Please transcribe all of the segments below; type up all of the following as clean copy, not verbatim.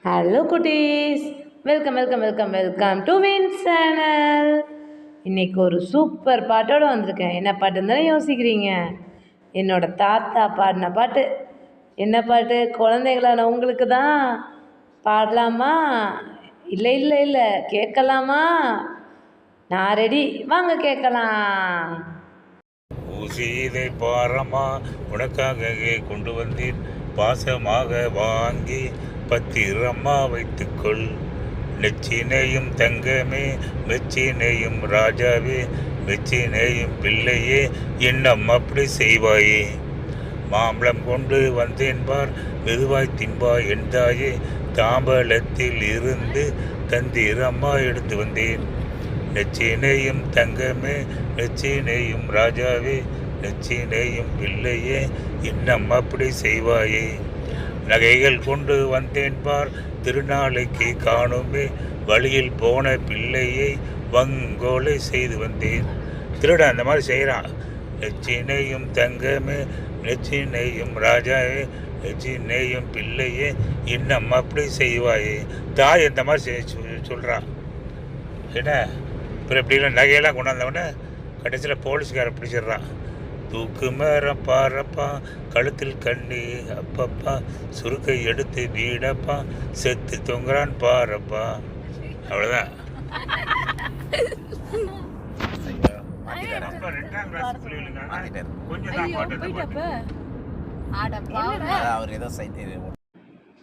Hello குட்டீஸ், welcome welcome welcome welcome to Vin's channel. இன்னைக்கு ஒரு சூப்பர் பாட்டோடு வந்திருக்கேன். என்ன பாட்டுன்னு தானே யோசிக்கிறீங்க? என்னோட தாத்தா பாடின பாட்டு. என்ன பாட்டு? குழந்தைகளான உங்களுக்கு தான். பாடலாமா? இல்லை இல்லை இல்லை, கேட்கலாமா? நான் ரெடி, வாங்க கேட்கலாம். ஊசியதை பாரமா உனக்காக கொண்டு வந்தேன், பாசமாக வாங்கி பத்திரமா வைத்துக்கொள். நெச்சினையும் தங்கமே, மெச்சினையும் ராஜாவே, மெச்சினையும் பிள்ளையே, இன்னும் அப்படி செய்வாயே. மாம்பழம் கொண்டு வந்தேன் பார், மெதுவாய் தின்பாய் என்றாயே, தாம்பலத்தில் இருந்து தந்திரமா எடுத்து வந்தேன். நெச்சினையும் தங்கமே, நெச்சினையும் ராஜாவே, நெச்சினையும் பிள்ளையே, இன்னும் அப்படி செய்வாயே. நகைகள் கொண்டு வந்தேன் பார், திருநாளைக்கு காணுமே, வழியில் போன பிள்ளையை வங்கோலை செய்து வந்தேன். திருட அந்த மாதிரி செய்கிறான். நெச்சினையும் தங்கமே, நெச்சினையும் ராஜாவே, நெச்சினையும் பிள்ளையே, இன்னும் அப்படி செய்வாயே. தாய் இந்த மாதிரி சொல்கிறான். என்ன அப்புறம் எப்படிலாம் நகையெல்லாம் கொண்டாந்தவொடனே கடைசியில் போலீஸ்காரன் பிடிச்சிடுறான். தூக்கு மேரம் பாரப்பா, கழுத்தில் கண்ணி அப்பப்பா, சுருக்கை எடுத்து வீடப்பா, செத்து தொங்குறான் பாரப்பா. அவ்வளோதான்.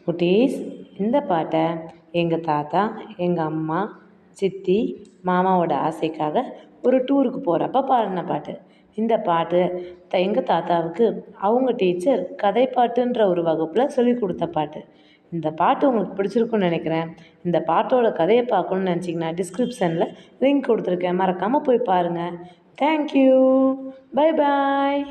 குட்டீஸ், இந்த பாட்டை எங்கள் தாத்தா, எங்கள் அம்மா, சித்தி, மாமாவோட ஆசைக்காக ஒரு டூருக்கு போகிறப்ப பாடின பாட்டு. இந்த பாட்டு எங்கள் தாத்தாவுக்கு அவங்க டீச்சர் கதை பாட்டுன்ற ஒரு வகுப்பில் சொல்லி கொடுத்த பாட்டு. இந்த பாட்டு உங்களுக்கு பிடிச்சிருக்குன்னு நினைக்கிறேன். இந்த பாட்டோட கதையை பார்க்கணுன்னு நினச்சிங்கன்னா டிஸ்கிரிப்ஷனில் லிங்க் கொடுத்துருக்கேன், மறக்காமல் போய் பாருங்கள். Thank you, bye bye.